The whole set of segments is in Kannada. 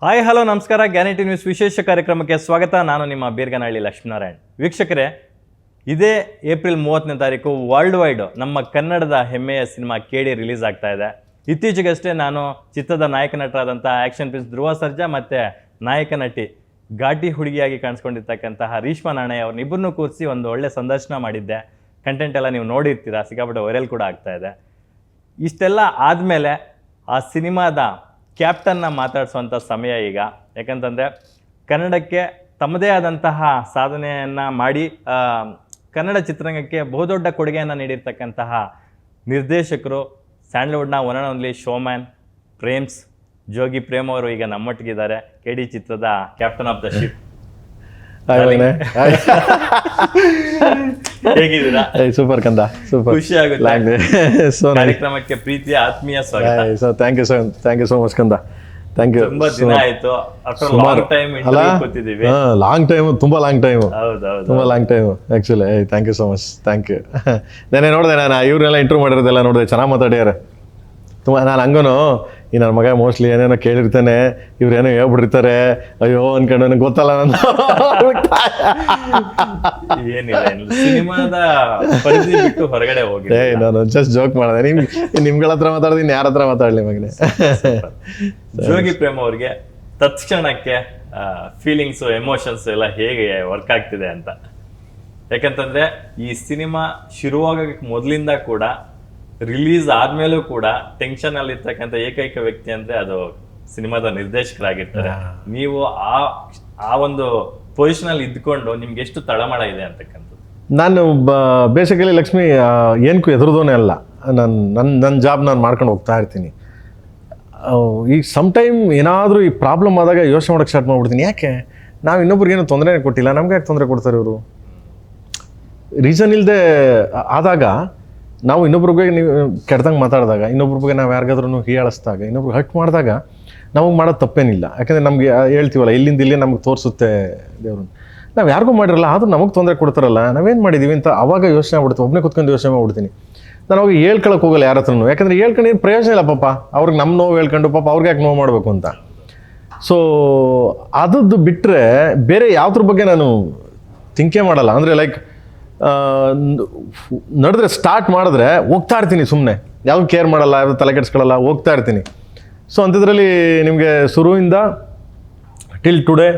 ಹಾಯ್ ಹಲೋ ನಮಸ್ಕಾರ. ಗ್ಯಾನಿಟಿ ನ್ಯೂಸ್ ವಿಶೇಷ ಕಾರ್ಯಕ್ರಮಕ್ಕೆ ಸ್ವಾಗತ. ನಾನು ನಿಮ್ಮ ಬೀರ್ಗನಹಳ್ಳಿ ಲಕ್ಷ್ಮೀನಾರಾಯಣ್. ವೀಕ್ಷಕರೇ, ಇದೇ ಏಪ್ರಿಲ್ 30ನೇ ತಾರೀಕು ವರ್ಲ್ಡ್ ವೈಡ್ ನಮ್ಮ ಕನ್ನಡದ ಹೆಮ್ಮೆಯ ಸಿನಿಮಾ ಕೇಡಿ ರಿಲೀಸ್ ಆಗ್ತಾ ಇದೆ. ಇತ್ತೀಚೆಗಷ್ಟೇ ನಾನು ಚಿತ್ರದ ನಾಯಕ ನಟರಾದಂಥ ಆ್ಯಕ್ಷನ್ ಪ್ರಿನ್ಸ್ ಧ್ರುವ ಸರ್ಜಾ ಮತ್ತು ನಾಯಕ ನಟಿ ಘಾಟಿ ಹುಡುಗಿಯಾಗಿ ಕಾಣಿಸ್ಕೊಂಡಿರ್ತಕ್ಕಂತಹ ರೀಶ್ಮಾ ನಾಣೆ ಅವ್ರನ್ನಿಬ್ಬರನ್ನೂ ಕೂರಿಸಿ ಒಂದು ಒಳ್ಳೆ ಸಂದರ್ಶನ ಮಾಡಿದ್ದೆ. ಕಂಟೆಂಟ್ ಎಲ್ಲ ನೀವು ನೋಡಿರ್ತೀರ, ಸಿಕ್ಕಾಪಟ್ಟೆ ವೈರಲ್ ಕೂಡ ಆಗ್ತಾ ಇದೆ. ಇಷ್ಟೆಲ್ಲ ಆದಮೇಲೆ ಆ ಸಿನಿಮಾದ ಕ್ಯಾಪ್ಟನ್ನ ಮಾತಾಡಿಸುವಂಥ ಸಮಯ ಈಗ. ಯಾಕಂತಂದರೆ ಕನ್ನಡಕ್ಕೆ ತಮ್ಮದೇ ಆದಂತಹ ಸಾಧನೆಯನ್ನು ಮಾಡಿ ಕನ್ನಡ ಚಿತ್ರರಂಗಕ್ಕೆ ಬಹುದೊಡ್ಡ ಕೊಡುಗೆಯನ್ನು ನೀಡಿರ್ತಕ್ಕಂತಹ ನಿರ್ದೇಶಕರು, ಸ್ಯಾಂಡಲ್ವುಡ್ನ one and only showman Prem's Jogi Prem ಅವರು ಈಗ ನಮ್ಮೊಟ್ಟಿಗಿದ್ದಾರೆ. ಕೆಡಿ ಚಿತ್ರದ ಕ್ಯಾಪ್ಟನ್ ಆಫ್ ದ ಶಿಪ್. ಹೇಗಿದ್ದೀರಾ? ಸೂಪರ್ ಕಂದ, ಸೂಪರ್. ಖುಷಿ ಆಗುತ್ತೆ. ಕಾರ್ಯಕ್ರಮಕ್ಕೆ ಪ್ರೀತಿಯ ಆತ್ಮೀಯ ಸ್ವಾಗತ. ಥ್ಯಾಂಕ್ ಯು ಸೋ ಮಚ್ ಕಂದ. Thank you. ತುಂಬಾ ದಿನ ಆಯ್ತು. ಲಾಂಗ್ ಟೈಮ್, ತುಂಬಾ ಲಾಂಗ್ ಟೈಮ್, ಹೌದೌದು, ತುಂಬಾ long time actually. Thank you so much, thank you. ನಾನೇ ನೋಡಿದೆ, ನಾನು ಇವ್ರನ್ನೆಲ್ಲ ಇಂಟರ್ವ್ಯೂ ಮಾಡಿರೋದೆಲ್ಲ ನೋಡಿದೆ, ಚೆನ್ನಾಗಿ ಮಾತಾಡ್ಯಾರ ತುಂಬ. ನಾನು ಹಂಗೂ ಈ ನನ್ನ ಮಗ ಮೋಸ್ಟ್ಲಿ ಏನೇನೋ ಕೇಳಿರ್ತಾನೆ, ಇವ್ರೇನೋ ಹೇಳ್ಬಿಟ್ಟಿರ್ತಾರೆ, ಅಯ್ಯೋ ಅನ್ಕೊಂಡು ನನಗೆ ಗೊತ್ತಲ್ಲ ನಾನು. ಏನಿಲ್ಲ, ಸಿನಿಮಾದ ಪರಿಧಿ ಬಿಟ್ಟು ಹೊರಗಡೆ ಹೋಗಿ ನಾನು ಜಸ್ಟ್ ಜೋಕ್ ಮಾಡಿದೆ. ನಿಮ್ಗಳ ಹತ್ರ ಮಾತಾಡ್ತೀನಿ, ಯಾರ ಹತ್ರ ಮಾತಾಡ್ಲಿ ಮಗನೇ. ಜೋಗಿ ಪ್ರೇಮ್ ಅವ್ರಿಗೆ ತತ್ಕ್ಷಣಕ್ಕೆ ಫೀಲಿಂಗ್ಸು, ಎಮೋಷನ್ಸ್ ಎಲ್ಲ ಹೇಗೆ ವರ್ಕ್ ಆಗ್ತಿದೆ ಅಂತ. ಯಾಕಂತಂದ್ರೆ ಈ ಸಿನಿಮಾ ಶುರುವಾಗಕ್ಕೆ ಮೊದಲಿಂದ ಕೂಡ, ರಿಲೀಸ್ ಆದ್ಮೇಲೂ ಕೂಡ ಟೆನ್ಷನ್ ಅಲ್ಲಿ ಇರ್ತಕ್ಕಂಥ ಏಕೈಕ ವ್ಯಕ್ತಿ ಅಂದ್ರೆ ಅದು ಸಿನಿಮಾದ ನಿರ್ದೇಶಕರಾಗಿರ್ತಾರೆ. ನೀವು ಆ ಒಂದು ಪೊಸಿಷನ್ ಅಲ್ಲಿ ಇದ್ಕೊಂಡು ನಿಮ್ಗೆ ಎಷ್ಟು ತಳಮಳ ಇದೆ ಅಂತಕ್ಕಂಥದ್ದು. ನಾನು ಬೇಸಿಕಲಿ ಲಕ್ಷ್ಮಿ ಏನಕ್ಕೂ ಎದುರುದೋನೇ ಅಲ್ಲ. ನನ್ನ ಜಾಬ್ ನಾನು ಮಾಡ್ಕೊಂಡು ಹೋಗ್ತಾ ಇರ್ತೀನಿ. ಈಗ ಸಮ್ಟೈಮ್ ಏನಾದರೂ ಈ ಪ್ರಾಬ್ಲಮ್ ಆದಾಗ ಯೋಚನೆ ಮಾಡೋಕ್ಕೆ ಸ್ಟಾರ್ಟ್ ಮಾಡ್ಬಿಡ್ತೀನಿ. ಯಾಕೆ ನಾವು ಇನ್ನೊಬ್ರಿಗೇನು ತೊಂದರೆ ಕೊಟ್ಟಿಲ್ಲ, ನಮ್ಗೆ ಯಾಕೆ ತೊಂದರೆ ಕೊಡ್ತಾರೆ ಇವರು? ರೀಸನ್ ಇಲ್ಲದೆ ಆದಾಗ, ನಾವು ಇನ್ನೊಬ್ರಿಗೆ ನೀವು ಕೆಡ್ದಂಗೆ ಮಾತಾಡಿದಾಗ, ಇನ್ನೊಬ್ರಿಗೆ ನಾವು ಯಾರಿಗಾದ್ರೂ ಹೀಯಾಳಿಸಿದಾಗ, ಇನ್ನೊಬ್ರಿಗೆ ಹರ್ಟ್ ಮಾಡಿದಾಗ ನಮಗೆ ಮಾಡೋದು ತಪ್ಪೇನಿಲ್ಲ. ಯಾಕಂದರೆ ನಮಗೆ ಹೇಳ್ತೀವಲ್ಲ, ಇಲ್ಲಿಂದ ಇಲ್ಲೇ ನಮ್ಗೆ ತೋರಿಸುತ್ತೆ ದೇವ್ರನ್ನ. ನಾವು ಯಾರಿಗೂ ಮಾಡಿರಲ್ಲ, ಆದರೂ ನಮಗೆ ತೊಂದರೆ ಕೊಡ್ತಾರಲ್ಲ, ನಾವೇನು ಮಾಡಿದ್ದೀವಿ ಅಂತ ಅವಾಗ ಯೋಚನೆ ಮಾಡ್ಬಿಡ್ತೀವಿ. ಒಬ್ಬನೇ ಕುತ್ಕೊಂಡು ಯೋಚನೆ ಮಾಡ್ಬಿಡ್ತೀನಿ. ನಾನು ಅವಾಗ ಹೇಳ್ಕೊಳಕ್ಕೆ ಹೋಗಲ್ಲ ಯಾರ ಹತ್ರನೂ. ಯಾಕಂದರೆ ಹೇಳ್ಕೊಂಡು ಏನು ಪ್ರಯೋಜನ ಇಲ್ಲ ಪಾಪ. ಅವ್ರಿಗೆ ನಮ್ಮ ನೋವು ಹೇಳ್ಕೊಂಡು ಪಾಪ ಅವ್ರಿಗೆ ಯಾಕೆ ನೋವು ಮಾಡಬೇಕು ಅಂತ. ಸೊ ಅದದ್ದು ಬಿಟ್ಟರೆ ಬೇರೆ ಯಾವುದ್ರ ಬಗ್ಗೆ ನಾನು ಥಿಂಕೇ ಮಾಡಲ್ಲ. ಅಂದರೆ ಲೈಕ್ ನಡೆದ್ರೆ ಸ್ಟಾರ್ಟ್ ಮಾಡಿದ್ರೆ ಹೋಗ್ತಾ ಇರ್ತೀನಿ ಸುಮ್ಮನೆ, ಯಾವ್ದು ಕೇರ್ ಮಾಡಲ್ಲ, ಯಾವ್ದು ತಲೆ ಕೆಡಿಸ್ಕೊಳ್ಳಲ್ಲ, ಹೋಗ್ತಾ ಇರ್ತೀನಿ. ಸೊ ಅಂಥದ್ರಲ್ಲಿ ನಿಮಗೆ ಶುರುವಿಂದ ಟಿಲ್ ಟುಡೇ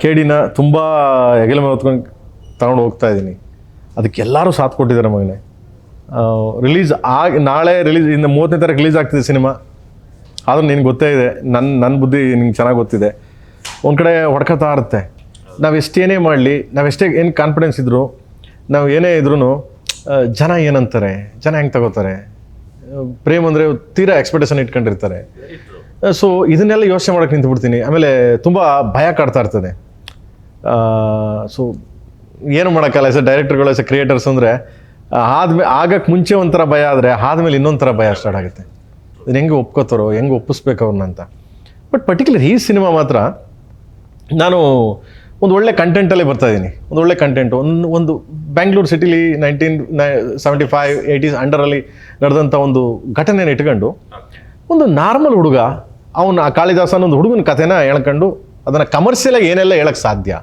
ಕೇಡಿನ ತುಂಬ ಹೆಗಲ ಮೇಲೆ ಹೊತ್ಕೊಂಡು ತಗೊಂಡು ಹೋಗ್ತಾ ಇದ್ದೀನಿ. ಅದಕ್ಕೆ ಎಲ್ಲರೂ ಸಾಥ್ ಕೊಟ್ಟಿದ್ದಾರೆ ಮಗನೇ. ನಾಳೆ ರಿಲೀಸ್, ಇನ್ನು 30ನೇ ತಾರೀಕು ರಿಲೀಸ್ ಆಗ್ತಿದೆ ಸಿನಿಮಾ. ಆದರೂ ನಿನ್ಗೆ ಗೊತ್ತೇ ಇದೆ, ನನ್ನ ಬುದ್ಧಿ ನಿಂಗೆ ಚೆನ್ನಾಗಿ ಗೊತ್ತಿದೆ. ಒಂದು ಕಡೆ ಹೊಡ್ಕೊತಾ ಇರುತ್ತೆ. ನಾವು ಎಷ್ಟೇನೇ ಮಾಡಲಿ, ನಾವೆಷ್ಟೇ ಏನು ಕಾನ್ಫಿಡೆನ್ಸ್ ಇದ್ದರೂ, ನಾವು ಏನೇ ಇದ್ರೂ ಜನ ಏನಂತಾರೆ, ಜನ ಹೆಂಗೆ ತಗೋತಾರೆ, ಪ್ರೇಮ್ ಅಂದರೆ ತೀರಾ ಎಕ್ಸ್ಪೆಕ್ಟೇಷನ್ ಇಟ್ಕೊಂಡಿರ್ತಾರೆ. ಸೊ ಇದನ್ನೆಲ್ಲ ಯೋಚನೆ ಮಾಡೋಕ್ಕೆ ನಿಂತುಬಿಡ್ತೀನಿ. ಆಮೇಲೆ ತುಂಬ ಭಯ ಕಾಡ್ತಾ ಇರ್ತದೆ. ಸೊ ಏನು ಮಾಡೋಕ್ಕಲ್ಲ, ಎಸ್ ಡೈರೆಕ್ಟರ್ಗಳು, ಎಸ್ ಕ್ರಿಯೇಟರ್ಸ್ ಅಂದರೆ ಆಗಕ್ಕೆ ಮುಂಚೆ ಒಂಥರ ಭಯ ಆದರೆ ಆದಮೇಲೆ ಇನ್ನೊಂದು ಥರ ಭಯ ಸ್ಟಾರ್ಟ್ ಆಗುತ್ತೆ. ಇದನ್ನು ಹೆಂಗೆ ಒಪ್ಕೋತಾರೋ, ಹೆಂಗೆ ಒಪ್ಪಿಸ್ಬೇಕು ಅವ್ರನ್ನ ಅಂತ. ಬಟ್ ಪರ್ಟಿಕ್ಯುಲರ್ ಈ ಸಿನಿಮಾ ಮಾತ್ರ ನಾನು ಒಂದು ಒಳ್ಳೆ ಕಂಟೆಂಟಲ್ಲೇ ಬರ್ತಾಯಿದ್ದೀನಿ. ಒಂದು ಒಳ್ಳೆ ಕಂಟೆಂಟು, ಒಂದು ಬ್ಯಾಂಗ್ಳೂರು ಸಿಟಿಲಿ 1975, 80s ಅಂಡರಲ್ಲಿ ನಡೆದಂಥ ಒಂದು ಘಟನೆನ ಇಟ್ಕೊಂಡು ಒಂದು ನಾರ್ಮಲ್ ಹುಡುಗ, ಅವನು ಆ ಕಾಳಿದಾಸನ ಒಂದು ಹುಡುಗನ ಕಥೆನ ಹೇಳ್ಕೊಂಡು ಅದನ್ನು ಕಮರ್ಷಿಯಲಾಗಿ ಏನೆಲ್ಲ ಹೇಳೋಕ್ಕೆ ಸಾಧ್ಯ,